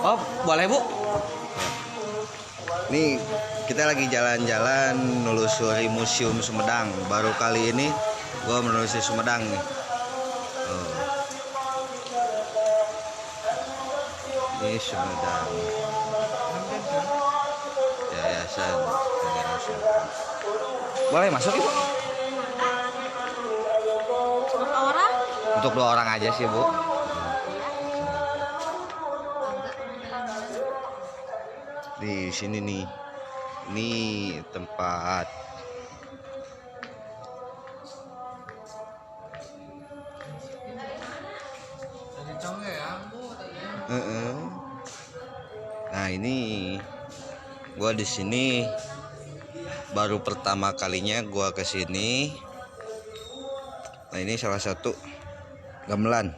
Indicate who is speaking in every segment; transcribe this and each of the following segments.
Speaker 1: Oh, boleh Bu. Nih kita lagi jalan-jalan menelusuri Museum Sumedang. Baru kali ini gua menelusuri Sumedang nih. Oh. Ini Sumedang. Yayasan Negara Sumedang. Boleh masuk Ibu?
Speaker 2: Berapa orang?
Speaker 1: Untuk 2 orang aja sih Bu. Di sini nih. Ini tempat Nah, ini gua di sini baru pertama kalinya gua ke sini. Nah, ini salah satu gamelan.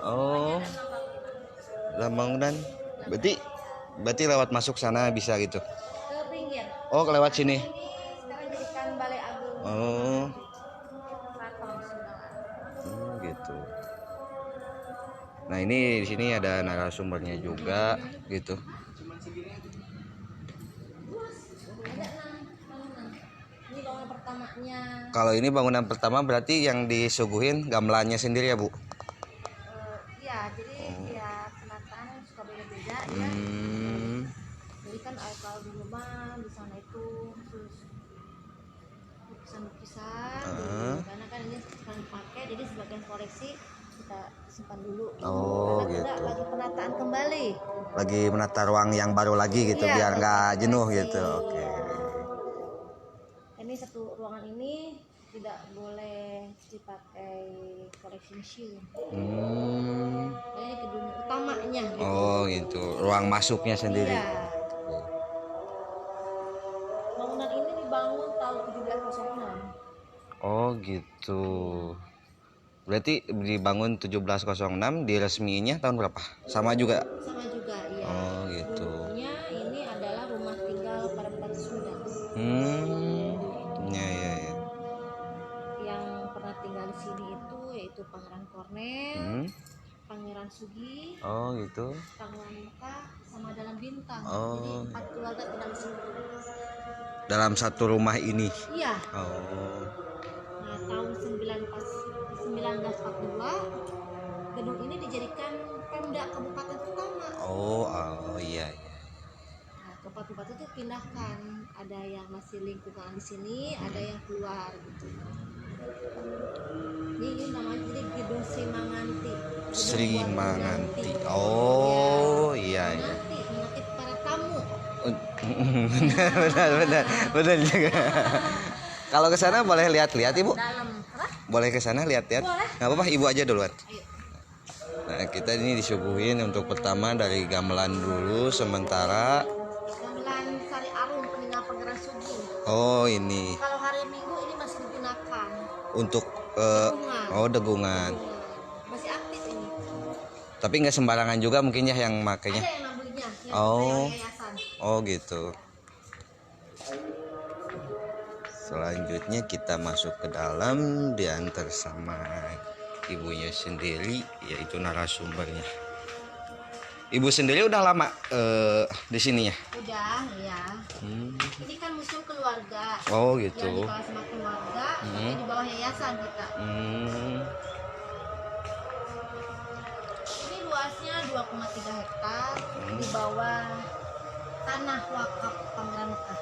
Speaker 1: Oh, bangunan. Berarti lewat masuk sana bisa gitu.
Speaker 2: Ke pinggir.
Speaker 1: Oh, lewat sini.
Speaker 2: Ini sekarang jadikan Balai Agung.
Speaker 1: Oh,
Speaker 2: Keraton Sumedang.
Speaker 1: gitu. Nah, ini di sini ada narasumbernya juga gitu.
Speaker 2: Ini bangunan pertamanya.
Speaker 1: Kalau ini bangunan pertama berarti yang disuguhin gamelannya sendiri ya, Bu?
Speaker 2: Iya, jadi tiap penataan suka beda-beda ya. Jadi kan kalau di rumah di sana itu khusus lukisan-lukisan karena kan ini sekarang dipakai, jadi sebagian koleksi kita simpan dulu.
Speaker 1: Oh,
Speaker 2: Karena
Speaker 1: gitu.
Speaker 2: lagi penataan kembali.
Speaker 1: Lagi menata ruang yang baru lagi gitu
Speaker 2: Iya,
Speaker 1: biar nggak jenuh
Speaker 2: koleksi.
Speaker 1: gitu. Oke.
Speaker 2: Ini satu ruangan ini tidak boleh dipakai koleksi museum. Ini gedung utamanya gitu.
Speaker 1: Oh, gitu. Ruang masuknya sendiri.
Speaker 2: Iya. Bangunan ini dibangun tahun 1706.
Speaker 1: Oh, gitu. Berarti dibangun 1706, diresminya tahun berapa? Sama juga.
Speaker 2: Sama juga, iya.
Speaker 1: Oh, gitu.
Speaker 2: Dulunya ini adalah rumah tinggal para Bupati Sumedang.
Speaker 1: Ya.
Speaker 2: Yang pernah tinggal di sini itu yaitu Pangeran Kornel, Pangeran Sugi,
Speaker 1: Oh, gitu.
Speaker 2: Pangeran Mekah, sama Dalam Bintang.
Speaker 1: Oh.
Speaker 2: Jadi 4 keluarga tinggal di sini.
Speaker 1: Dalam satu rumah ini.
Speaker 2: Iya.
Speaker 1: Oh.
Speaker 2: Nah, tahun 1942 gedung ini dijadikan Pemda Kabupaten pertama.
Speaker 1: Oh, iya.
Speaker 2: Nah, kabupaten itu pindahkan, ada yang masih lingkungan di sini, ada yang keluar gitu. Ini namanya jadi Gedung Sri Manganti.
Speaker 1: Sri Manganti. Oh, iya.
Speaker 2: Menanti para tamu.
Speaker 1: benar juga. Kalau ke sana boleh lihat-lihat Ibu?
Speaker 2: Dalam apa?
Speaker 1: Boleh ke sana lihat-lihat?
Speaker 2: Boleh.
Speaker 1: Nggak apa-apa, Ibu aja duluan.
Speaker 2: Ayo.
Speaker 1: Nah, kita ini disuguhin untuk pertama dari gamelan dulu sementara.
Speaker 2: Gamelan Sari Arum peninggalan Pangeran Sugi.
Speaker 1: Oh, ini
Speaker 2: Kalau hari Minggu ini masih digunakan.
Speaker 1: untuk
Speaker 2: Degungan.
Speaker 1: degungan.
Speaker 2: Masih aktif ini.
Speaker 1: Tapi nggak sembarangan juga mungkin ya yang makainya.
Speaker 2: Ada yang ngambilnya, yang
Speaker 1: Oh.
Speaker 2: yayasan.
Speaker 1: Oh, gitu. Selanjutnya kita masuk ke dalam, diantar sama ibunya sendiri, yaitu narasumbernya. Ibu sendiri udah lama di sini ya?
Speaker 2: Udah, ya. Ini kan museum keluarga.
Speaker 1: Oh,
Speaker 2: Yang
Speaker 1: gitu.
Speaker 2: dikelola sama keluarga, tapi di bawah yayasan kita. Ini luasnya 2,3 hektar di bawah tanah wakaf Pangeran Mekah.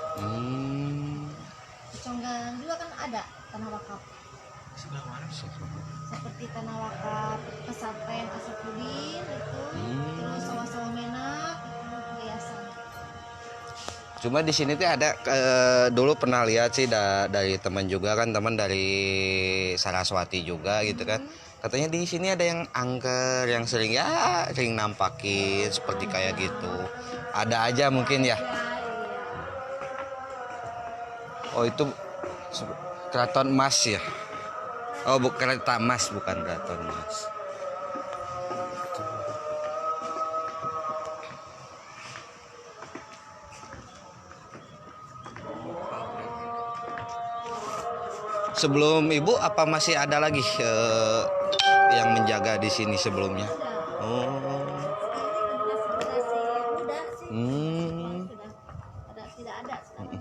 Speaker 2: Conggang juga kan ada tanah wakaf.
Speaker 1: Sebelah mana?
Speaker 2: Seperti tanah wakaf pesantren Asafudin itu, terus sawah-sawah Menak itu yayasan.
Speaker 1: Cuma di sini tuh ada dulu pernah lihat sih dari teman juga kan, teman dari Saraswati juga gitu kan. Katanya di sini ada yang angker yang sering nampakin seperti kayak gitu. Ada aja mungkin ya. Oh, itu Keraton Emas ya. Oh, bukan Kereta Emas, bukan Keraton Emas. Sebelum Ibu apa masih ada lagi yang menjaga menjaga di sini sebelumnya?
Speaker 2: Sudah.
Speaker 1: Oh.
Speaker 2: Generasi muda sih.
Speaker 1: Hmm.
Speaker 2: Sudah ada tidak ada sekarang.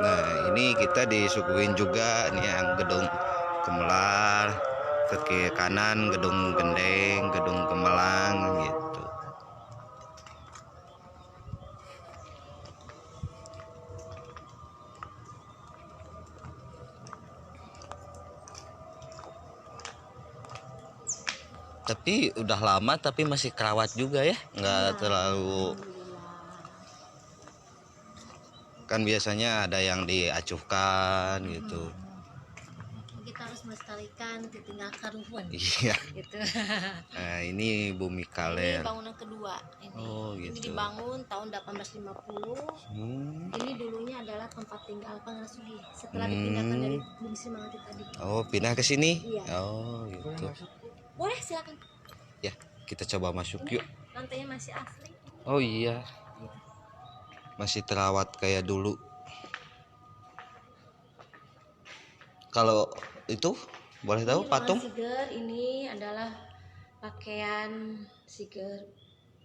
Speaker 1: Nah, ini kita disuguhin juga nih yang gedung Gemelar, ke kiri kanan gedung Gendeng, gedung Gemelang gitu. Tapi udah lama tapi masih kerawat juga ya, nggak terlalu. Kan biasanya ada yang diacuhkan gitu.
Speaker 2: Kita harus melestarikan, ditinggalkan rumpun.
Speaker 1: Iya.
Speaker 2: Gitu.
Speaker 1: Nah, ini Bumi Kaler.
Speaker 2: Ini bangunan kedua ini.
Speaker 1: Oh,
Speaker 2: Ini
Speaker 1: gitu.
Speaker 2: dibangun tahun 1850. Ini dulunya adalah tempat tinggal Pangeran Sugi. Setelah ditinggalkan dari Bumi Semangati tadi.
Speaker 1: Oh, pindah ke sini?
Speaker 2: Iya.
Speaker 1: Oh, gitu.
Speaker 2: Boleh silakan.
Speaker 1: Ya, kita coba masuk yuk.
Speaker 2: Lantainya masih asli.
Speaker 1: Oh iya. Masih terawat kayak dulu. Kalau itu boleh tahu
Speaker 2: Ini
Speaker 1: patung?
Speaker 2: Siger ini adalah pakaian Siger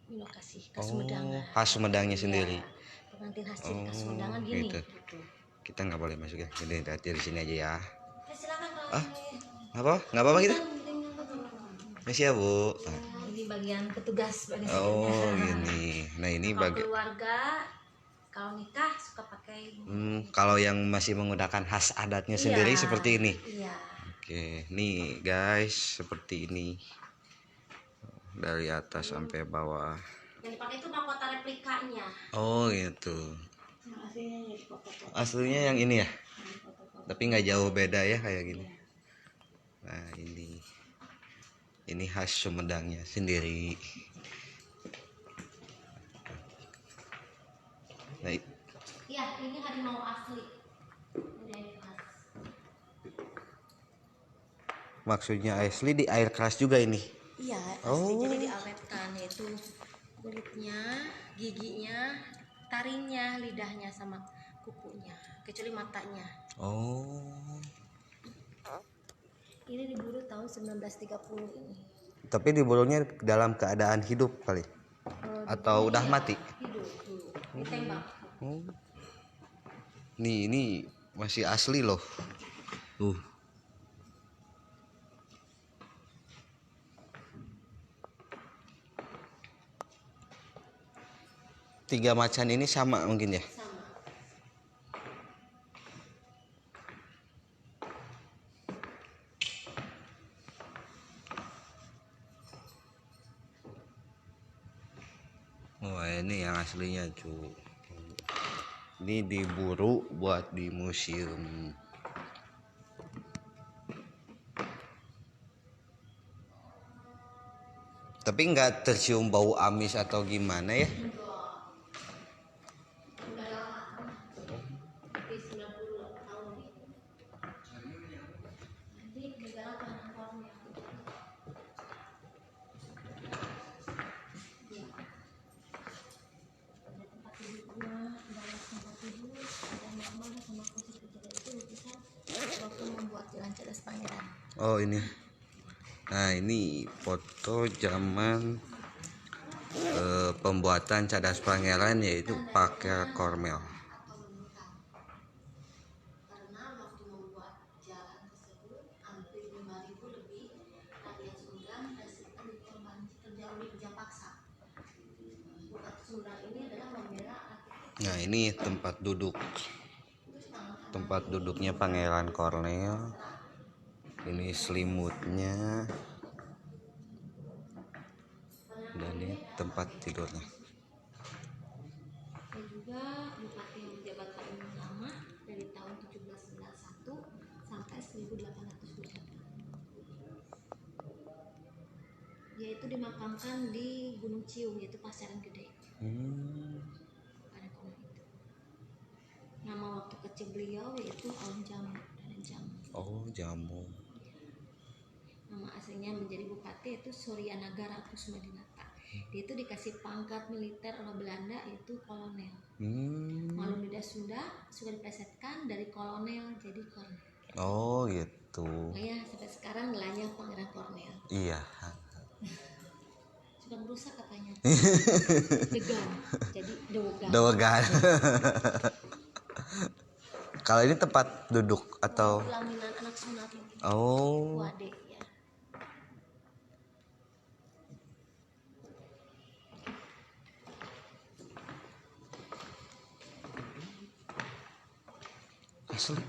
Speaker 2: Minokasi khas Sumedang.
Speaker 1: Khas Sumedangnya sendiri.
Speaker 2: Pengantin khas Sumedang gini.
Speaker 1: Gitu. Kita nggak boleh masuk ya. Jadi di sini aja ya.
Speaker 2: Silakan
Speaker 1: Apa? Nggak apa-apa gitu? Masih ya, Bu.
Speaker 2: Ini bagian petugas bagian
Speaker 1: Oh, gini. Nah, ini bagian
Speaker 2: keluarga kalau nikah suka pakai.
Speaker 1: Kalau yang masih menggunakan khas adatnya sendiri seperti ini.
Speaker 2: Iya.
Speaker 1: Oke, nih guys, seperti ini. Dari atas sampai bawah.
Speaker 2: Yang dipakai itu mahkota replikanya.
Speaker 1: Oh, gitu. Aslinya yang ini ya. Tapi nggak jauh beda ya kayak gini. Nah, ini khas Sumedangnya sendiri. Nah,
Speaker 2: Iya, ini harimau asli. Ini khas.
Speaker 1: maksudnya asli di air keras juga ini.
Speaker 2: Iya, asli jadi diawetkan, yaitu kulitnya, giginya, taringnya, lidahnya sama kukunya, kecuali matanya.
Speaker 1: Oh.
Speaker 2: Ini diburu tahun 1930 ini.
Speaker 1: Tapi diburunya dalam keadaan hidup kali. Atau udah mati?
Speaker 2: Hidup dulu. Ditembak.
Speaker 1: Ini masih asli loh. Tuh. Tiga macan ini sama mungkin ya?
Speaker 2: Sama.
Speaker 1: Wah, ini yang aslinya cu. Ini diburu buat di museum. Tapi nggak tercium bau amis atau gimana ya? Oh, ini. Nah, ini foto zaman pembuatan Cadas Pangeran, yaitu pakai kormel.
Speaker 2: Karena waktu membuat jalan tersebut hampir 5.000 lebih rakyat Sumedang dan terjauh berjam paksa. Bupati Sumedang ini adalah membela rakyat.
Speaker 1: Nah, ini tempat duduknya Pangeran Kornel. Ini selimutnya dan ini tempat tidurnya.
Speaker 2: Dan juga bupati yang menjabat paling lama dari tahun 1791 sampai 1828. Yaitu dimakamkan di Gunung Ciung, yaitu Pasaran Gede. Pada konon itu. Nama waktu kecil beliau yaitu Om Jamu, Raden Jamu.
Speaker 1: Oh, Jamu.
Speaker 2: Nama aslinya menjadi bupati itu Surya Nagara Kusumedinata. Dia itu dikasih pangkat militer oleh Belanda yaitu kolonel. Maklum lidah Sunda sudah diplesetkan dari kolonel jadi kolonel.
Speaker 1: Oh gitu.
Speaker 2: Makanya sampai sekarang gelarnya Pangeran Kornel.
Speaker 1: Iya.
Speaker 2: Suka merusak katanya. Degan. Jadi Dogan.
Speaker 1: Dogan. Kalau ini tempat duduk atau?
Speaker 2: Pelaminan anak sunat.
Speaker 1: Oh.
Speaker 2: Wade ya.
Speaker 1: Asli.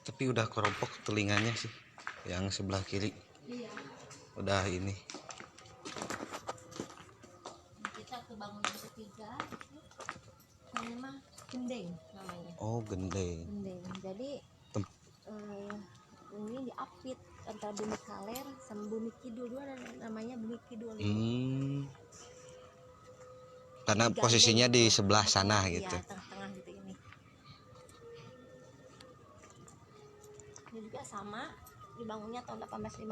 Speaker 1: Tapi udah keropok telinganya sih. Yang sebelah kiri.
Speaker 2: Iya.
Speaker 1: Udah ini.
Speaker 2: Kita ke bangunan ketiga. Namanya mah gendeng namanya.
Speaker 1: Oh gendeng.
Speaker 2: Gendeng. Jadi ini diapit antara bumi kaler sama bumi kidul, dua namanya bumi kidul.
Speaker 1: Karena posisinya di sebelah sana
Speaker 2: iya,
Speaker 1: gitu.
Speaker 2: tengah-tengah gitu ini. Ini juga sama, dibangunnya tahun 1850.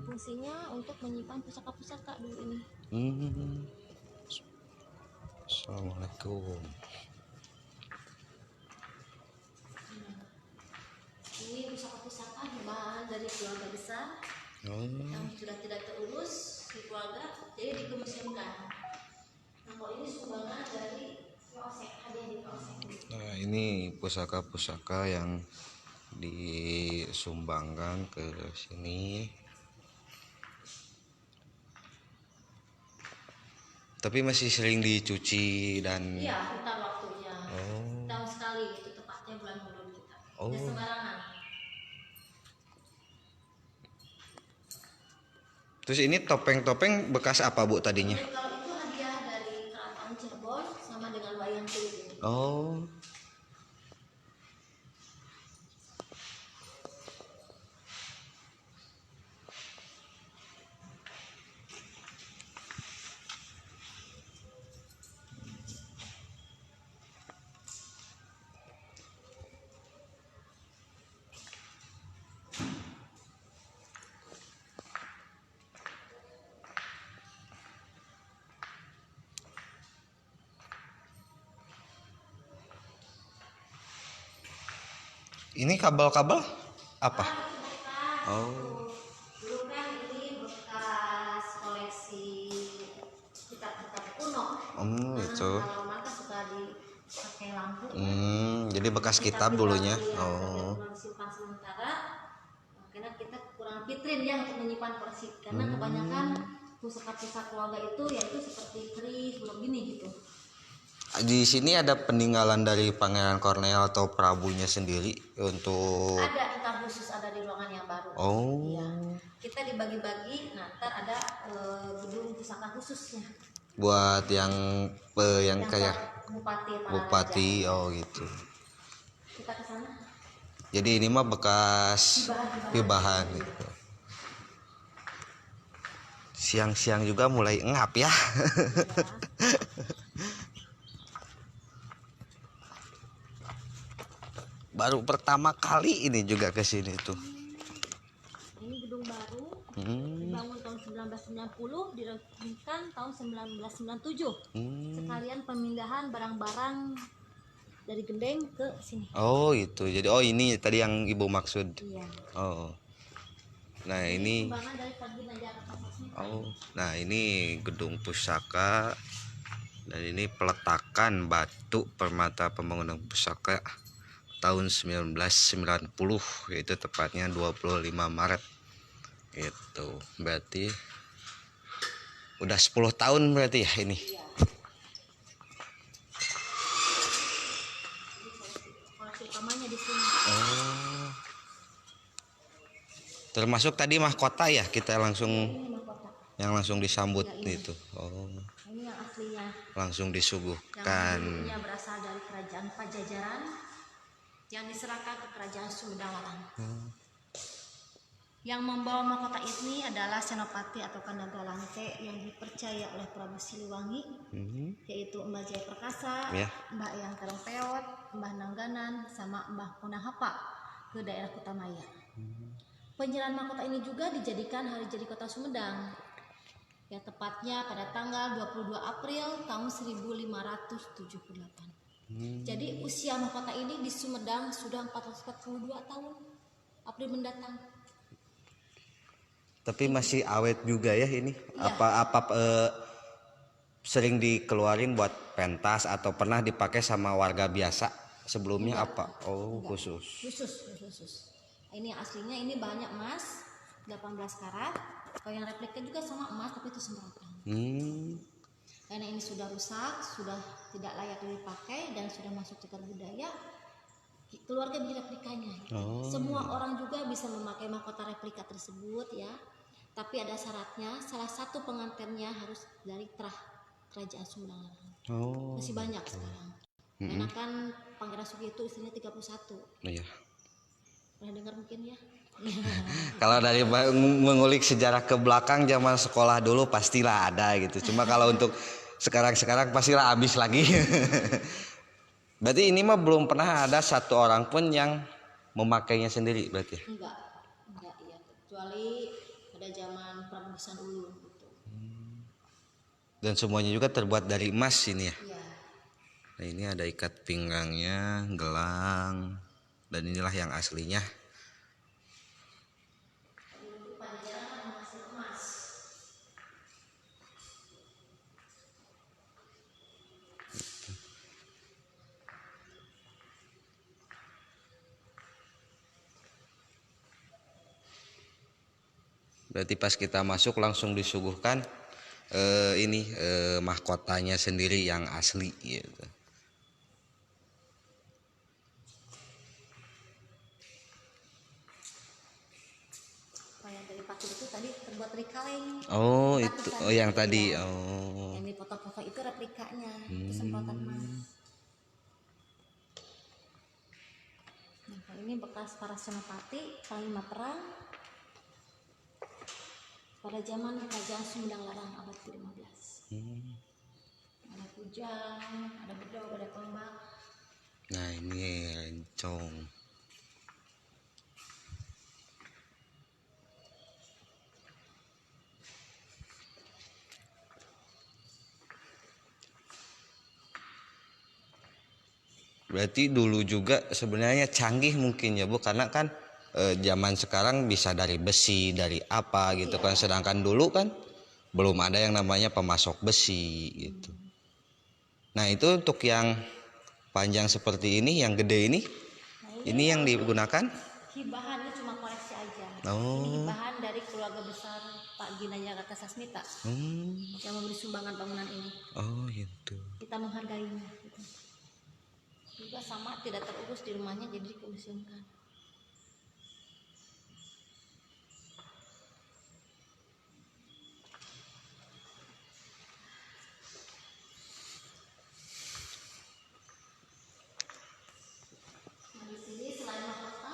Speaker 2: Fungsinya untuk menyimpan pusaka-pusaka dulu ini.
Speaker 1: Assalamualaikum.
Speaker 2: Ini pusaka-pusaka hibaan dari keluarga besar yang sudah tidak terurus di keluarga, jadi dikemuseumkan. Nah, kalau ini sumbangan dari Polsek, hadiah di Polsek.
Speaker 1: Nah ini pusaka-pusaka yang disumbangkan ke sini. Tapi masih sering dicuci dan.
Speaker 2: Iya, putar waktunya.
Speaker 1: Oh.
Speaker 2: Tahun sekali itu tepatnya bulan Muharram kita.
Speaker 1: Oh.
Speaker 2: Tidak sembarangan.
Speaker 1: Terus ini topeng-topeng bekas apa Bu tadinya?
Speaker 2: Kalau itu hadiah dari Keraton Cirebon sama dengan wayang kulit ini.
Speaker 1: Oh. Ini kabel-kabel apa? Oh.
Speaker 2: Dulu kan ini bekas koleksi kitab-kitab kuno.
Speaker 1: Itu.
Speaker 2: Kalau maka suka dipakai lampu.
Speaker 1: Jadi bekas kitab dulunya. Oh.
Speaker 2: Disimpan sementara. Karena kita kurang vitrin ya untuk menyimpan koleksi. Karena kebanyakan pusaka-pusaka keluarga itu yaitu seperti keris, bulog gini gitu.
Speaker 1: Di sini ada peninggalan dari Pangeran Kornel atau Prabunya sendiri untuk.
Speaker 2: Ada kitab khusus ada di ruangan yang baru.
Speaker 1: Oh.
Speaker 2: Iya. Kita dibagi-bagi, nah ntar ada gedung pusaka khususnya.
Speaker 1: Buat yang kayak
Speaker 2: Bupati.
Speaker 1: Oh gitu.
Speaker 2: Kita ke sana.
Speaker 1: Jadi ini mah bekas hibahan gitu. Siang-siang juga mulai ngap ya.
Speaker 2: Ya.
Speaker 1: Baru pertama kali ini juga ke sini tuh.
Speaker 2: Ini gedung baru. Dibangun tahun 1990, diresmikan tahun 1997. Sekalian pemindahan barang-barang dari Gendeng ke sini.
Speaker 1: Oh itu. Jadi ini tadi yang Ibu maksud.
Speaker 2: Iya.
Speaker 1: Oh. Nah ini.
Speaker 2: Sumbangan dari Pagina Jakarta.
Speaker 1: Oh. Nah ini gedung pusaka. Dan ini peletakan batu permata pembangunan pusaka tahun 1990, yaitu tepatnya 25 Maret. Itu berarti udah 10 tahun berarti ya ini.
Speaker 2: Iya. Koleksi utamanya di sini.
Speaker 1: Oh. Termasuk tadi mahkota ya, kita langsung
Speaker 2: Ini mahkota.
Speaker 1: yang langsung disambut
Speaker 2: Ya, ini.
Speaker 1: itu. Oh.
Speaker 2: Ini yang aslinya.
Speaker 1: Langsung
Speaker 2: Yang
Speaker 1: disuguhkan.
Speaker 2: dulunya berasal dari kerajaan Pajajaran yang diserahkan ke kerajaan Sumedang Larang. Yang membawa mahkota ini adalah Senopati atau Nagalante yang dipercaya oleh Prabu Siliwangi, yaitu Mbah Jaya Perkasa,
Speaker 1: Ya.
Speaker 2: Mbah Eyang Terongpeot, Mbah Nangganan, sama Mbah Punahapa ke daerah Kutamaya. Penyerahan mahkota ini juga dijadikan hari jadi kota Sumedang, yang tepatnya pada tanggal 22 April tahun 1578. Jadi usia mahkota ini di Sumedang sudah 442 tahun. April mendatang.
Speaker 1: Tapi masih awet juga ya ini.
Speaker 2: Iya.
Speaker 1: Apa sering dikeluarin buat pentas atau pernah dipakai sama warga biasa sebelumnya?
Speaker 2: Enggak.
Speaker 1: Apa? Oh,
Speaker 2: Enggak.
Speaker 1: khusus.
Speaker 2: Khusus. Ini aslinya ini banyak emas, 18 karat. Kalau yang replika juga sama emas tapi itu semprotan. Karena ini sudah rusak, sudah tidak layak dipakai dan sudah masuk cagar budaya, keluarga beli replikanya. Semua orang juga bisa memakai mahkota replika tersebut ya. Tapi ada syaratnya, salah satu pengantinnya harus dari kerajaan Sumedang Larang. Masih banyak sekarang. Karena kan Pangeran Sugiarto istrinya 31.
Speaker 1: Iya.
Speaker 2: Pernah dengar mungkin ya?
Speaker 1: Kalau dari mengulik sejarah ke belakang zaman sekolah dulu pastilah ada gitu. Cuma kalau untuk sekarang pastilah habis lagi. Berarti ini mah belum pernah ada satu orang pun yang memakainya sendiri berarti.
Speaker 2: Enggak ya. Kecuali pada zaman Prabu Geusan Ulun gitu.
Speaker 1: Dan semuanya juga terbuat dari emas ini ya.
Speaker 2: Iya.
Speaker 1: Nah, ini ada ikat pinggangnya, gelang, dan inilah yang aslinya. Berarti pas kita masuk langsung disuguhkan mahkotanya sendiri yang asli gitu.
Speaker 2: Yang dari paku itu tadi terbuat dari kaleng.
Speaker 1: Oh, itu yang tadi.
Speaker 2: Ya.
Speaker 1: Oh.
Speaker 2: Yang di foto-foto itu replikanya, itu semprotan emas. Nah, kalau ini bekas para senopati panglima perang pada zaman kerajaan Sumedang Larang abad ke-15. Ada kujang, ada bedog, ada tombak.
Speaker 1: Nah, ini rencong. Berarti dulu juga sebenarnya canggih mungkin ya Bu, karena kan zaman sekarang bisa dari besi, dari apa gitu kan, sedangkan dulu kan belum ada yang namanya pemasok besi gitu. Nah, itu untuk yang panjang seperti ini, yang gede ini yang digunakan?
Speaker 2: Hibahannya cuma koleksi aja.
Speaker 1: Oh.
Speaker 2: Ini hibahan dari keluarga besar Pak Ginanjar Kartasasmita yang memberi sumbangan bangunan ini.
Speaker 1: Oh, gitu.
Speaker 2: Kita menghargainya. Gitu. Juga sama tidak terurus di rumahnya jadi dikoleksikan. Nah, di sini selain mahkota,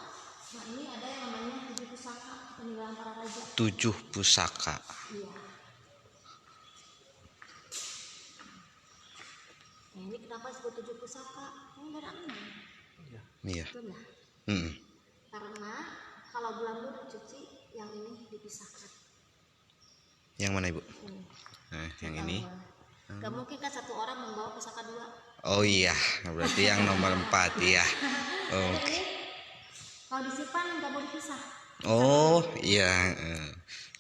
Speaker 2: nah ini ada yang namanya 7 pusaka peninggalan para raja.
Speaker 1: 7 pusaka.
Speaker 2: Iya. Nah, ini kenapa disebut 7 pusaka? Ini dari angin.
Speaker 1: Iya.
Speaker 2: Betul lah. Karena kalau belanggu dicuci, yang ini dipisahkan.
Speaker 1: Yang mana Ibu?
Speaker 2: Ini.
Speaker 1: Nah, yang ini.
Speaker 2: Gak mungkin kan satu orang membawa pusaka 2.
Speaker 1: Oh iya, berarti yang nomor 4 ya.
Speaker 2: Jadi kalau disimpan nggak boleh dipisah.
Speaker 1: Oh iya.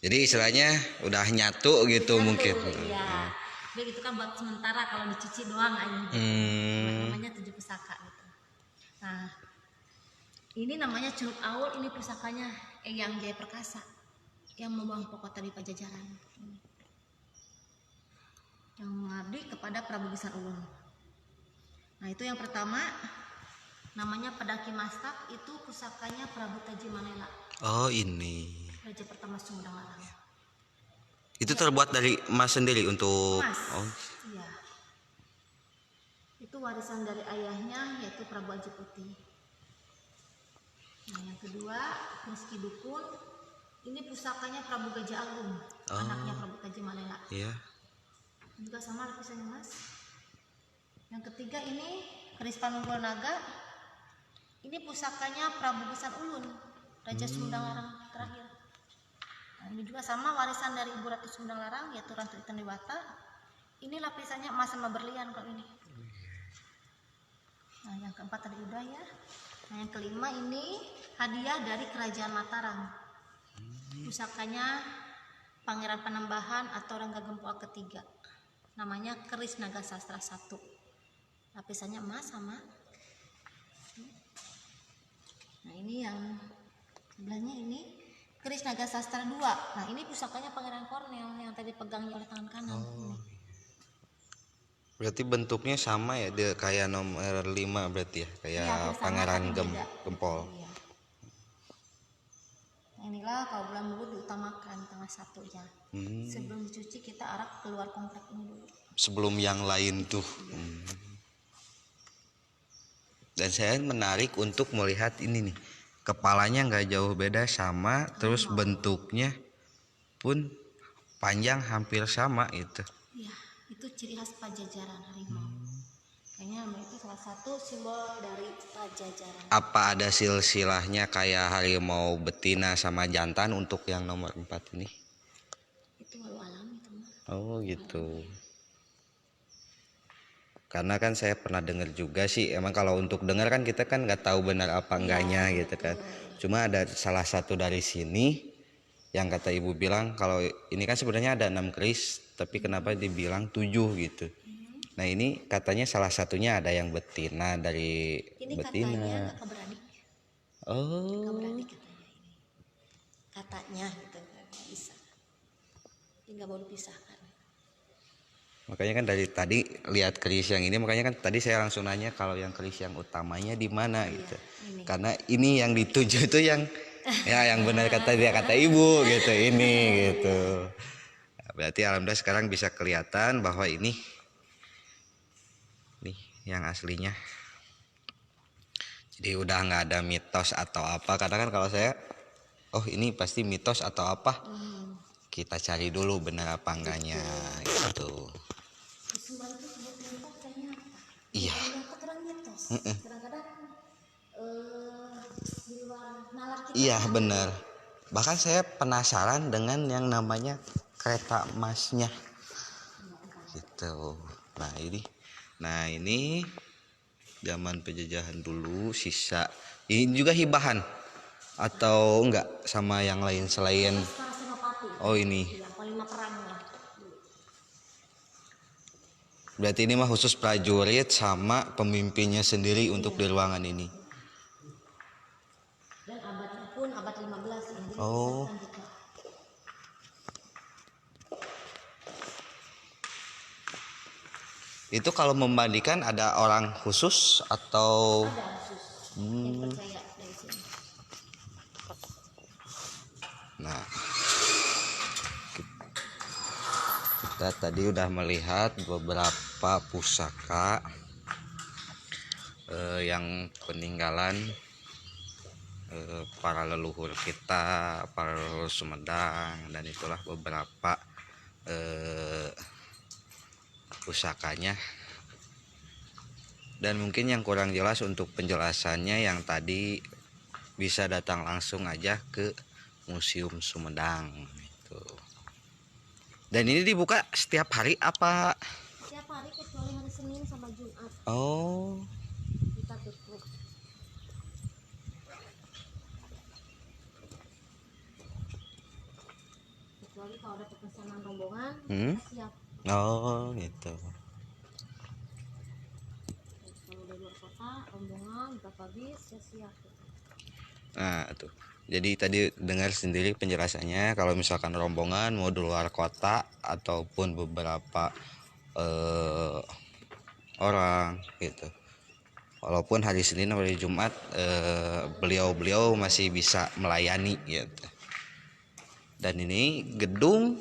Speaker 1: Jadi istilahnya udah nyatu gitu mungkin.
Speaker 2: Iya. Begitu kan buat sementara kalau dicuci doang aja. Namanya 7 pusaka gitu. Nah, ini namanya Curug Aul, ini pusakanya Eyang Jaya Perkasa yang membawa mahkota di Pajajaran. Yang mengabdi kepada Prabu Geusan Ulun. Nah, itu yang pertama namanya Pedaki Mastak, itu pusakanya Prabu Taji Manela.
Speaker 1: Oh, ini.
Speaker 2: Raja pertama Sumedang Larang.
Speaker 1: Itu terbuat dari emas sendiri untuk
Speaker 2: Emas.
Speaker 1: Oh.
Speaker 2: Iya. Itu warisan dari ayahnya yaitu Prabu Aji Putih. Nah, yang kedua, Meski Dukun. Ini pusakanya Prabu Gajah Agung, anaknya Prabu Taji Manela.
Speaker 1: Iya.
Speaker 2: Juga sama lapisannya Mas. Yang ketiga ini Keris Panunggul Naga. Ini pusakanya Prabu Geusan Ulun, Raja Sumedang Larang terakhir. Nah, ini juga sama warisan dari Ibu Ratu Sumedang Larang yaitu Ratu Intan Dewata. Ini lapisannya emas sama berlian kalau ini. Nah, yang keempat tadi udah ya. Nah, yang kelima ini hadiah dari Kerajaan Mataram. Pusakanya Pangeran Panembahan atau Rangga Gempol ketiga. Namanya keris naga sastra 1. Lapisannya emas sama. Nah, ini yang sebelahnya ini keris naga sastra 2. Nah, ini pusakanya Pangeran Cornel yang tadi pegangnya oleh tangan kanan. Ini.
Speaker 1: Berarti bentuknya sama ya, dia kayak nomor 5 berarti ya, kayak
Speaker 2: Iya, hampir sama,
Speaker 1: Pangeran
Speaker 2: tapi beda.
Speaker 1: Gempol.
Speaker 2: Iya. Nah, inilah kalau bulan mulut diutamakan tengah satunya. Sebelum dicuci kita arak keluar komplek ini dulu.
Speaker 1: Sebelum yang lain tuh. Dan saya menarik untuk melihat ini nih, kepalanya nggak jauh beda sama, terus bentuknya pun panjang hampir sama itu.
Speaker 2: Iya, itu ciri khas Pajajaran harimau. Kayaknya itu salah satu simbol dari Pajajaran.
Speaker 1: Apa ada silsilahnya kayak harimau betina sama jantan untuk yang nomor 4 ini?
Speaker 2: Itu walau alami teman.
Speaker 1: Oh gitu. Karena kan saya pernah dengar juga sih, emang kalau untuk dengar kan kita kan nggak tahu benar apa enggaknya gitu kan. Cuma ada salah satu dari sini yang kata ibu bilang kalau ini kan sebenarnya ada 6 keris, tapi kenapa dibilang 7 gitu. Nah ini katanya salah satunya ada yang betina, dari
Speaker 2: Ini
Speaker 1: betina.
Speaker 2: katanya kakak beradik.
Speaker 1: Oh.
Speaker 2: Kakak beradik katanya ini. Katanya gitu kan bisa. Ini nggak boleh dipisahkan.
Speaker 1: Makanya kan dari tadi lihat keris yang ini, makanya kan tadi saya langsung nanya kalau yang keris yang utamanya di mana gitu.
Speaker 2: Ini.
Speaker 1: Karena ini yang dituju itu yang ya yang benar kata ibu gitu, ini gitu. Nah, berarti alhamdulillah sekarang bisa kelihatan bahwa ini nih yang aslinya. Jadi udah nggak ada mitos atau apa, karena kan kalau saya oh ini pasti mitos atau apa, kita cari dulu benar apa enggaknya gitu.
Speaker 2: Sumbangan itu sebut mitos kayaknya apa?
Speaker 1: Iya.
Speaker 2: Kadang mitos. Kadang-kadang di luar nalar kita.
Speaker 1: Iya bener. Bahkan saya penasaran dengan yang namanya kereta emasnya gitu. Nah ini zaman penjajahan dulu, sisa ini juga hibahan atau enggak sama yang lain selain oh ini.
Speaker 2: Yang paling perang lah.
Speaker 1: Berarti ini mah khusus prajurit sama pemimpinnya sendiri untuk di ruangan ini.
Speaker 2: Dan abadnya pun abad 15 ya. Jadi
Speaker 1: Oh.
Speaker 2: juga.
Speaker 1: Itu kalau memandikan ada orang khusus atau
Speaker 2: Ada khusus yang percaya dari sini.
Speaker 1: Nah, kita tadi udah melihat beberapa pusaka yang peninggalan para leluhur kita, para leluhur Sumedang, dan itulah beberapa pusakanya. Dan mungkin yang kurang jelas untuk penjelasannya yang tadi bisa datang langsung aja ke Museum Sumedang itu. Dan ini dibuka setiap hari apa?
Speaker 2: Setiap hari kecuali hari Senin sama Jumat.
Speaker 1: Oh.
Speaker 2: Kita tutup. Kecuali kalau ada pesanan rombongan, kita siap.
Speaker 1: Oh gitu.
Speaker 2: Kalau dari luar kota, rombongan berapa bis, ya siap.
Speaker 1: Nah tuh. Jadi tadi dengar sendiri penjelasannya, kalau misalkan rombongan mau di luar kota ataupun beberapa orang gitu. Walaupun hari Senin atau hari Jumat beliau masih bisa melayani gitu. Dan ini gedung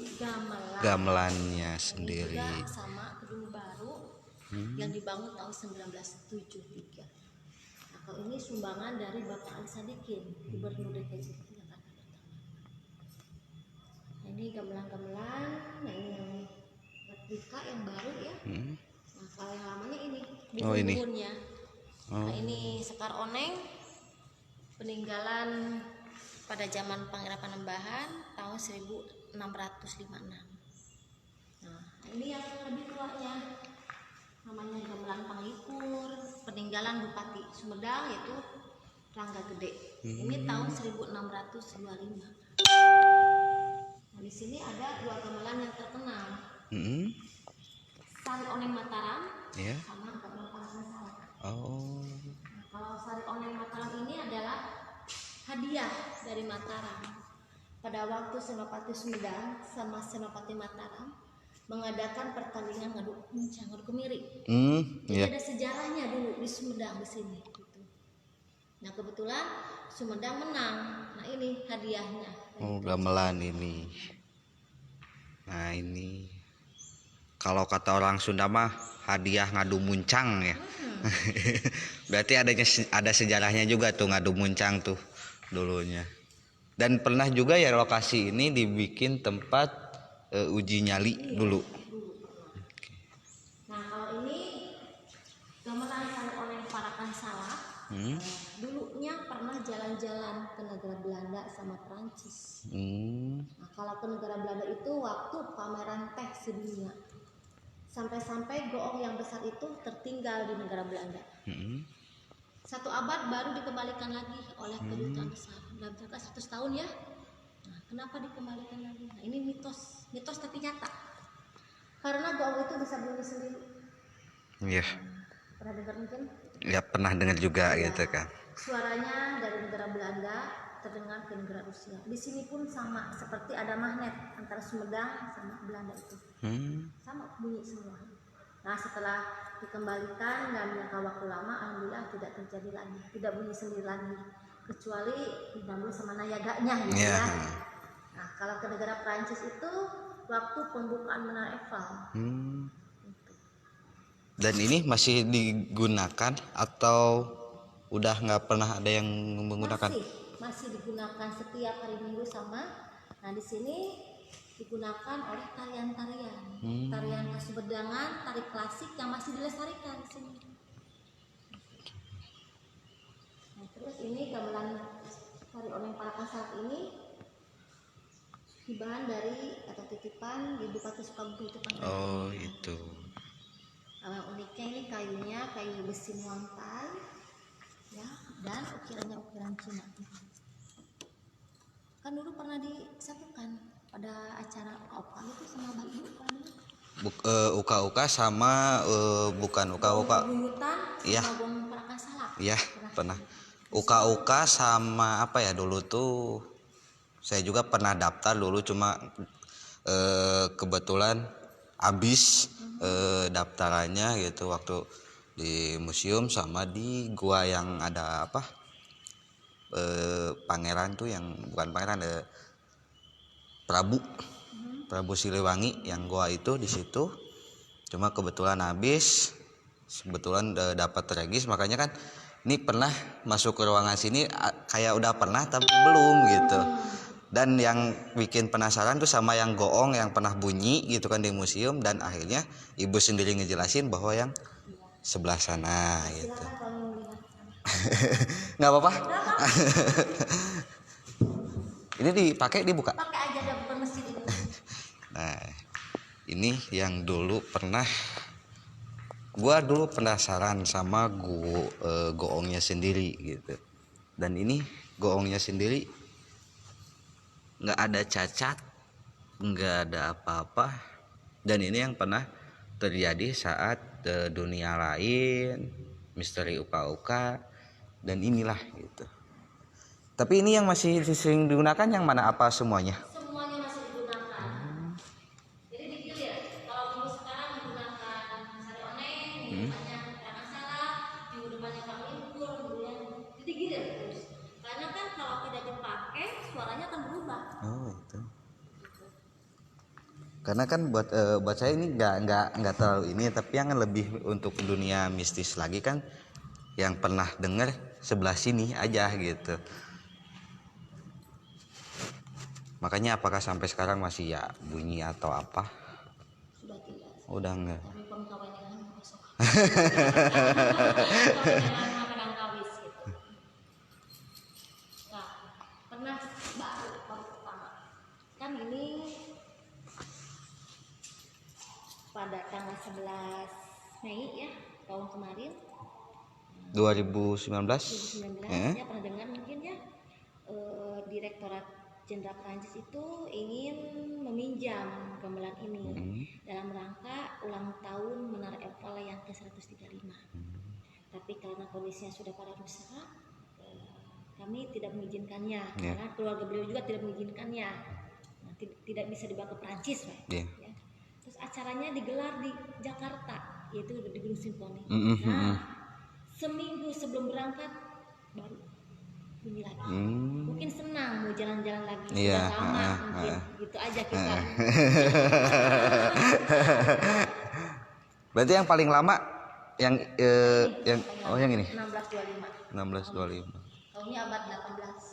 Speaker 1: gamelannya sendiri.
Speaker 2: Ini juga sama gedung baru yang dibangun tahun 1973. Nah, kalau ini sumbangan dari Bapak Ali Sadikin, Gubernur DKI Jakarta pertama. Nah, ini gamelan-gamelan. Nah, ini yang replika yang baru ya. Nah, kalau yang lamanya ini bumbun-bumbunnya. Nah, ini Sekar Oneng, peninggalan pada zaman Pangeran Panembahan tahun 1656. Nah, ini yang lebih tuanya. namanya Gamelan Panglipur, peninggalan Bupati Sumedang yaitu Rangga Gede. Ini tahun 1625. Nah, di sini ada dua gamelan yang terkenal. Sari Oneng Mataram sama Gamelan Pangkalan. Nah, kalau Sari Oneng Mataram ini adalah hadiah dari Mataram. Pada waktu Senopati Sumedang sama Senopati Mataram mengadakan pertandingan ngadu muncang, ngadu kemiri. Jadi ada sejarahnya dulu di Sumedang di sini. Gitu. Nah kebetulan Sumedang menang. Nah ini hadiahnya.
Speaker 1: Gamelan ini. Nah ini kalau kata orang Sunda mah hadiah ngadu muncang ya. Berarti ada sejarahnya juga tuh ngadu muncang tuh dulunya. Dan pernah juga ya lokasi ini dibikin tempat uji nyali dulu.
Speaker 2: Nah kalau ini gamelan Sari Oneng Parakan Salak. Dulunya pernah jalan-jalan ke negara Belanda sama Prancis. Nah kalau ke negara Belanda itu waktu pameran teh sedunia. Sampai-sampai goong yang besar itu tertinggal di negara Belanda. 1 abad baru dikembalikan lagi oleh kedutaan besar. Dalam jangka 100 tahun ya. Nah, kenapa dikembalikan lagi? Nah, ini mitos tapi nyata. Karena goong itu bisa bunyi sendiri.
Speaker 1: Iya.
Speaker 2: Pernah dengar mungkin?
Speaker 1: Ya pernah dengar juga gitu kan.
Speaker 2: Suaranya dari negara Belanda terdengar ke negara Rusia. Di sini pun sama, seperti ada magnet antara Sumedang sama Belanda itu. Sama bunyi semua. Nah setelah dikembalikan nggak menyangka waktu lama, alhamdulillah tidak terjadi lagi, tidak bunyi sendiri lagi, kecuali dibantu sama nayaganya gitu ya. Nah kalau ke negara Prancis itu waktu pembukaan Menara Eiffel.
Speaker 1: Dan ini masih digunakan atau udah nggak pernah ada yang menggunakan?
Speaker 2: Masih digunakan setiap hari Minggu sama. Nah di sini digunakan oleh tarian-tarian, tarian Kasuberdangan, tari klasik yang masih dilestarikan di sini. Nah, terus ini gamelan Sari Oneng Parakan Salak ini hibahan dari atau titipan di Bupati Sukabumi itu.
Speaker 1: Oh itu.
Speaker 2: Uniknya ini kayunya kayu besi muangkai, ya, dan ukirannya ukiran Cina. Kan dulu pernah disatukan pada acara uka itu sama bagi
Speaker 1: uka-uka sama bukan uka-uka. Iya. Iya pernah. Uka-uka sama apa ya dulu tuh saya juga pernah daftar dulu cuma kebetulan habis daftarannya gitu waktu di museum sama di gua yang ada apa pangeran tuh yang bukan pangeran Prabu Siliwangi yang gua itu di situ cuma kebetulan habis kebetulan dapat regis makanya kan ini pernah masuk ke ruangan sini kayak udah pernah tapi belum gitu dan yang bikin penasaran tuh sama yang goong yang pernah bunyi gitu kan di museum dan akhirnya ibu sendiri ngejelasin bahwa yang sebelah sana gitu. Nggak apa-apa. Ini dipakai dibuka.
Speaker 2: Pakai aja ada bukan mesin ini.
Speaker 1: Nah, ini yang dulu pernah gua dulu penasaran sama goongnya sendiri gitu. Dan ini goongnya sendiri nggak ada cacat, nggak ada apa-apa. Dan ini yang pernah terjadi saat dunia lain, misteri uka-uka dan inilah gitu. Tapi ini yang masih sering digunakan yang mana apa semuanya?
Speaker 2: Semuanya masih digunakan. Jadi digilir. Kalau minggu sekarang menggunakan Sari Oneng, minggu depannya Parakan Salak, minggu depannya Panglipur, kemudian digilir terus. Karena kan kalau tidak dipakai suaranya akan berubah.
Speaker 1: Oh itu. Karena kan buat saya ini nggak terlalu ini tapi yang lebih untuk dunia mistis lagi kan yang pernah dengar sebelah sini aja gitu. Makanya apakah sampai sekarang masih ya bunyi atau apa?
Speaker 2: Sudah tidak.
Speaker 1: Udah enggak.
Speaker 2: Tapi pengkawenangan besok. Kawis gitu. Nah, pernah baru pertama. Kan ini pada tanggal 11 Mei ya, tahun kemarin
Speaker 1: 2019.
Speaker 2: 2019
Speaker 1: Eh?
Speaker 2: ya, pernah dengar mungkin ya, Direktorat Jenderal Prancis itu ingin meminjam gamelan ini dalam rangka ulang tahun Menara Eiffel yang ke-135. Tapi karena kondisinya sudah pada rusak, kami tidak mengizinkannya, karena keluarga beliau juga tidak mengizinkannya. Nah, tidak bisa dibawa ke Prancis, Pak. Ya. Terus acaranya digelar di Jakarta, yaitu di Gedung Simponi. Nah, seminggu sebelum berangkat baru bunyi lagi. Mungkin senang mau jalan-jalan lagi, sudah lama mungkin gitu aja kita.
Speaker 1: Berarti yang paling lama yang yang ini
Speaker 2: 1625. Tahunnya abad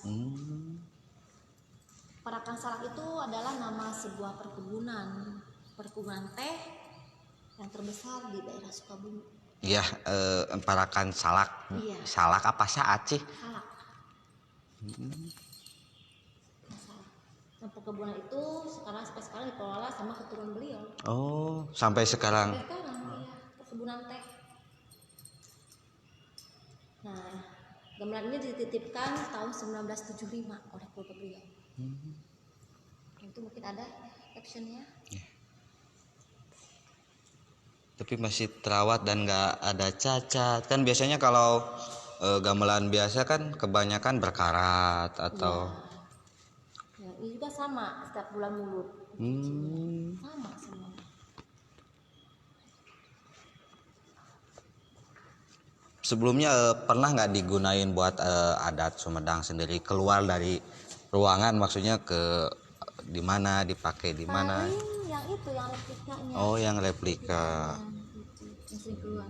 Speaker 2: 18. Parakan Salak itu adalah nama sebuah perkebunan teh yang terbesar di daerah Sukabumi.
Speaker 1: Iya, Parakan Salak.
Speaker 2: Iya.
Speaker 1: Salak apa saat sih?
Speaker 2: Salak. Dan perkebunan itu sampai sekarang dikelola sama keturunan beliau.
Speaker 1: Oh, sampai sekarang.
Speaker 2: Sampai sekarang, iya, perkebunan teh. Nah, gamelan ini dititipkan tahun 1975 oleh keluarga beliau. Itu mungkin ada captionnya.
Speaker 1: Tapi masih terawat dan nggak ada cacat. Kan biasanya kalau gamelan biasa kan kebanyakan berkarat atau.
Speaker 2: Ya, ini juga sama setiap bulan mulut. Sama semua.
Speaker 1: Sebelumnya pernah nggak digunain buat adat Sumedang sendiri, keluar dari ruangan, maksudnya ke di mana, dipakai di mana?
Speaker 2: Paling yang itu yang replikanya.
Speaker 1: Oh, yang replika.
Speaker 2: Yang sering keluar.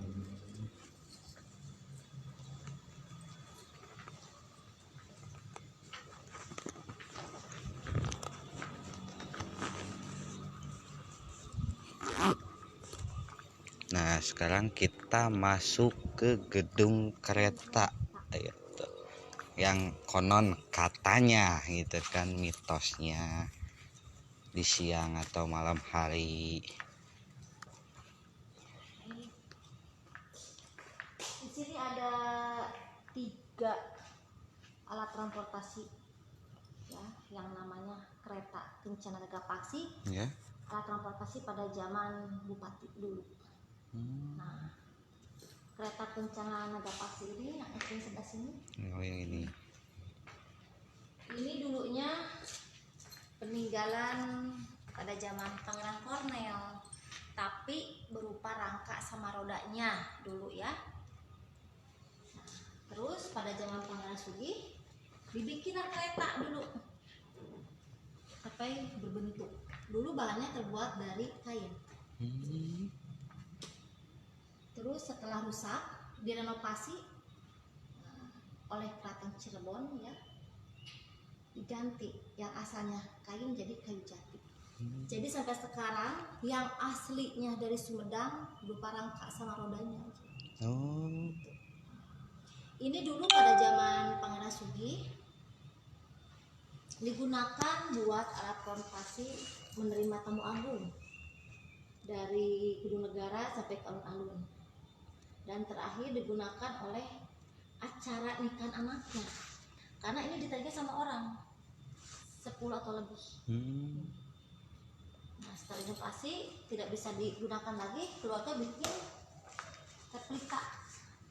Speaker 1: Nah, sekarang kita masuk ke gedung kereta gitu. Yang konon katanya gitu kan, mitosnya di siang atau malam hari.
Speaker 2: Di sini ada 3 alat transportasi ya, yang namanya kereta Kencana Nagapasi.
Speaker 1: Ya.
Speaker 2: Alat transportasi pada zaman Bupati dulu. Nah, kereta Kencana Nagapasi ini yang sebelah sini.
Speaker 1: Oh, yang ini.
Speaker 2: Ini dulunya peninggalan pada zaman Pangeran Kornel, tapi berupa rangka sama rodanya dulu ya. Nah, terus pada zaman Pangeran Sugih dibikinlah kereta dulu, sampai berbentuk. Dulu bahannya terbuat dari kain. Terus setelah rusak direnovasi oleh Keraton Cirebon ya, diganti yang asalnya kain jadi kayu jati. Jadi sampai sekarang yang aslinya dari Sumedang berupa rangka sama rodanya.
Speaker 1: Oh.
Speaker 2: Ini dulu pada zaman Pangeran Sugih digunakan buat alat transportasi menerima tamu agung dari Gedung Negara sampai ke alun-alun. Dan terakhir digunakan oleh acara nikahan anaknya, karena ini diterima sama orang 10 atau lebih. Nah, setelah inovasi tidak bisa digunakan lagi, keluarga bikin replika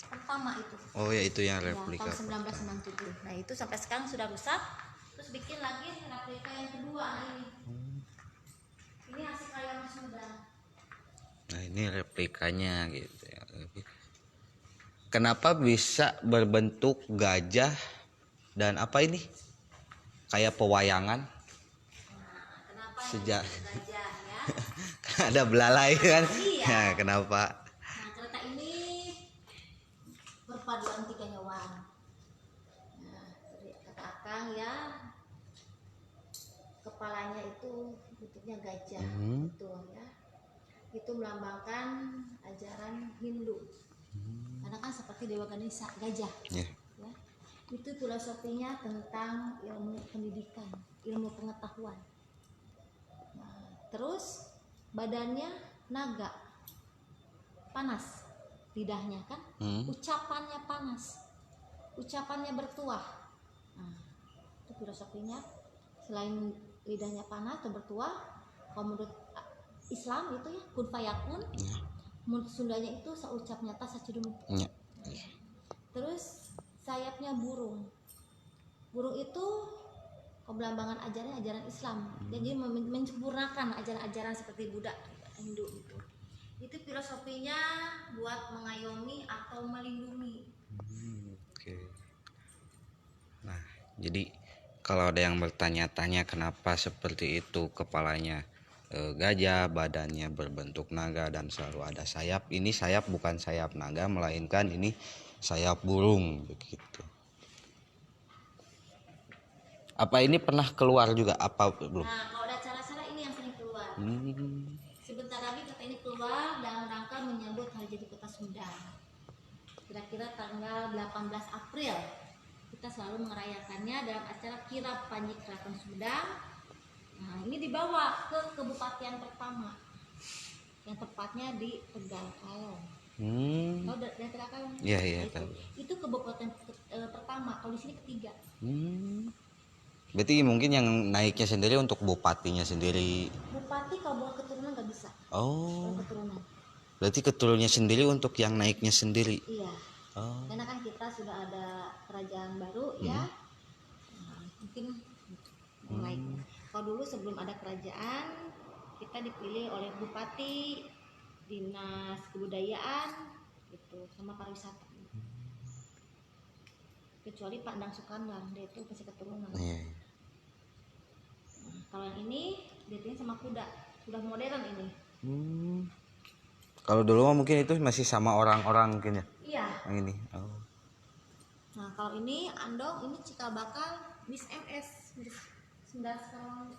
Speaker 2: pertama itu.
Speaker 1: Oh ya, itu yang replika.
Speaker 2: Ya, tahun 1997. Nah, itu sampai sekarang sudah rusak. Terus bikin lagi replika yang kedua. Nah, ini hasil karya Mas Sumedang.
Speaker 1: Nah, ini replikanya gitu ya. Kenapa bisa berbentuk gajah dan apa ini? Kayak pewayangan.
Speaker 2: Nah, kenapa
Speaker 1: Sejak
Speaker 2: gajah ya?
Speaker 1: kan ada belalai kan?
Speaker 2: Iya.
Speaker 1: Nah, kenapa?
Speaker 2: Nah, kereta ini perpaduan 3 hewan. Nah, dari kata Akang ya, kepalanya itu bentuknya gajah, betul ya. Itu melambangkan ajaran Hindu. Karena kan seperti Dewa Ganesha, gajah.
Speaker 1: Yeah.
Speaker 2: Ya. Itu filosofinya tentang ilmu pendidikan, ilmu pengetahuan. Nah, terus badannya naga, panas. lidahnya kan, ucapannya panas, ucapannya bertuah. Nah, itu filosofinya. Selain lidahnya panas atau bertuah, kalau menurut Islam itu ya kun fayakun. Menurut Sundanya itu saucap nyata sacudum. Terus sayapnya burung. Burung itu kebelambangan ajaran Islam. Jadi menyempurnakan ajaran-ajaran seperti Buddha, Hindu itu. Itu filosofinya buat mengayomi atau melindungi.
Speaker 1: Oke. Nah, jadi kalau ada yang bertanya-tanya kenapa seperti itu kepalanya gajah, badannya berbentuk naga dan selalu ada sayap. Ini sayap bukan sayap naga, melainkan ini sayap burung begitu. Apa ini pernah keluar juga apa belum?
Speaker 2: Nah, kalau ada acara-acara ini yang sering keluar. Sebentar lagi kata ini keluar dalam rangka menyambut Hari Jadi Kota Sumedang. Kira-kira tanggal 18 April kita selalu merayakannya dalam acara Kirab Panji Keraton Sumedang. Nah, ini dibawa ke Kebupatian pertama, yang tepatnya di Tegalkalong. Tahu dari Tegalkalong?
Speaker 1: Iya,
Speaker 2: Nah,
Speaker 1: tahu.
Speaker 2: itu Kebupatian pertama. Kalau di sini ketiga.
Speaker 1: Berarti mungkin yang naiknya sendiri untuk bupatinya sendiri.
Speaker 2: Bupati kalau bukan keturunan nggak bisa.
Speaker 1: Oh.
Speaker 2: Keturunan.
Speaker 1: Berarti keturunannya sendiri untuk yang naiknya sendiri.
Speaker 2: Iya.
Speaker 1: Oh.
Speaker 2: Karena kan kita sudah ada kerajaan baru ya. Nah, mungkin naiknya. Kalau dulu sebelum ada kerajaan, kita dipilih oleh bupati, dinas kebudayaan, gitu, sama pariwisata. Kecuali Pak Dang Sukandar, dia itu masih keturunan.
Speaker 1: Iya.
Speaker 2: Nah, kalau yang ini diatin sama kuda modern ini.
Speaker 1: Kalau dulu mungkin itu masih sama orang-orang mungkin ya.
Speaker 2: Iya.
Speaker 1: Yang ini. Oh.
Speaker 2: Nah, kalau ini andong, ini cikal bakal Miss MS, Miss 19 tahun.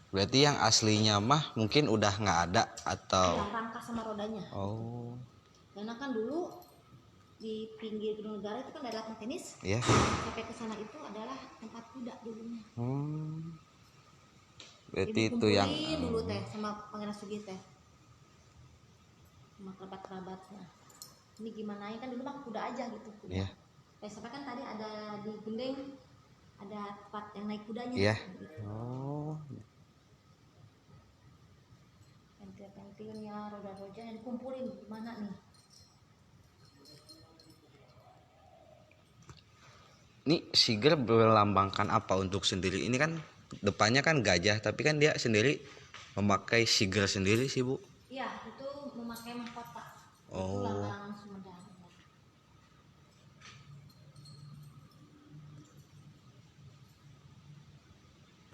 Speaker 1: Berarti yang aslinya mah mungkin udah nggak ada atau?
Speaker 2: Ada rangka sama rodanya.
Speaker 1: Oh.
Speaker 2: Karena kan dulu di pinggir Gedung Negara itu kan ada lapangan tenis.
Speaker 1: Iya.
Speaker 2: Sampai ke sana itu adalah tempat kuda dulunya.
Speaker 1: Berarti
Speaker 2: Ibu
Speaker 1: itu yang
Speaker 2: dulu teh sama Pangeran Sugih teh. Sama kerabat-kerabatnya. Ini gimana ya, kan dulu mah kuda aja gitu, kuda.
Speaker 1: Iya.
Speaker 2: Sampai kan tadi ada di Gendeng ada tempat yang naik kudanya.
Speaker 1: Iya.
Speaker 2: Gitu.
Speaker 1: Oh.
Speaker 2: Pentil-pentilnya, roda-roda yang dikumpulin gimana nih?
Speaker 1: Ini siger melambangkan apa untuk sendiri? Ini kan depannya kan gajah, tapi kan dia sendiri memakai siger sendiri sih, Bu.
Speaker 2: Iya, itu memakai mahkota.
Speaker 1: Oh.
Speaker 2: Itu lambang Sumedang.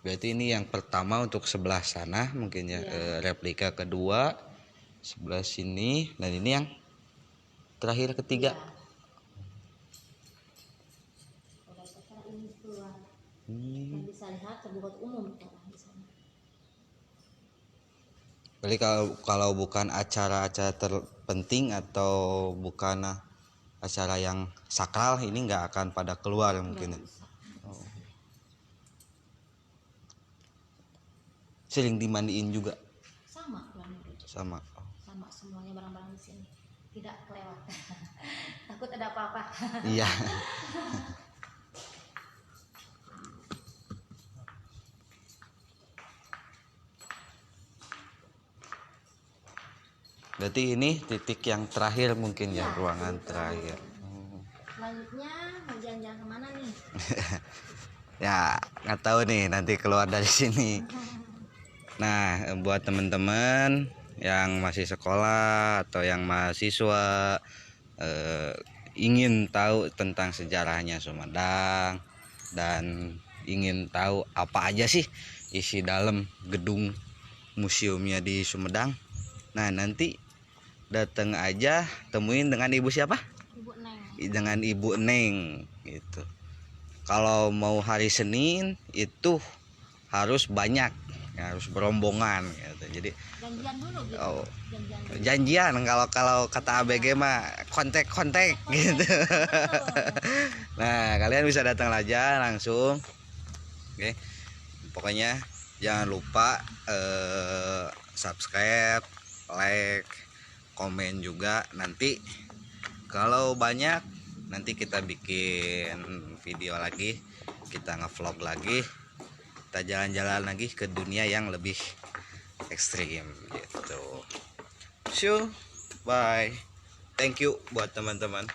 Speaker 1: Berarti ini yang pertama untuk sebelah sana mungkin ya, replika kedua sebelah sini, dan ini yang terakhir ketiga.
Speaker 2: Iya. Kalau sekarang ini keluar. Yang bisa lihat terbuat umum di sana.
Speaker 1: Berarti kalau bukan acara-acara terpenting atau bukan acara yang sakral, ini nggak akan pada keluar mungkin. Oh. Sering dimandiin juga?
Speaker 2: Sama
Speaker 1: Sama.
Speaker 2: Sama semuanya barang-barang di sini. Tidak kelewat. Takut ada apa-apa.
Speaker 1: Iya. Berarti ini titik yang terakhir mungkin ya, ruangan terakhir.
Speaker 2: Selanjutnya mau jalan-jalan kemana nih?
Speaker 1: Ya nggak tahu nih nanti keluar dari sini. Nah, buat teman-teman yang masih sekolah atau yang mahasiswa ingin tahu tentang sejarahnya Sumedang dan ingin tahu apa aja sih isi dalam gedung museumnya di Sumedang, nah nanti datang aja, temuin dengan ibu siapa?
Speaker 2: Ibu Neng.
Speaker 1: Dengan Ibu Neng gitu. Kalau mau hari Senin itu harus banyak ya harus berombongan gitu. Jadi
Speaker 2: Janjian dulu gitu.
Speaker 1: oh,
Speaker 2: Janjian dulu.
Speaker 1: janjian kalau kata ABG mah kontak gitu. Nah, kalian bisa datang aja langsung. Oke. Pokoknya jangan lupa subscribe, like, komen juga. Nanti kalau banyak nanti kita bikin video lagi, kita ngevlog lagi, kita jalan-jalan lagi ke dunia yang lebih ekstrim gitu. So, bye. Thank you buat teman-teman.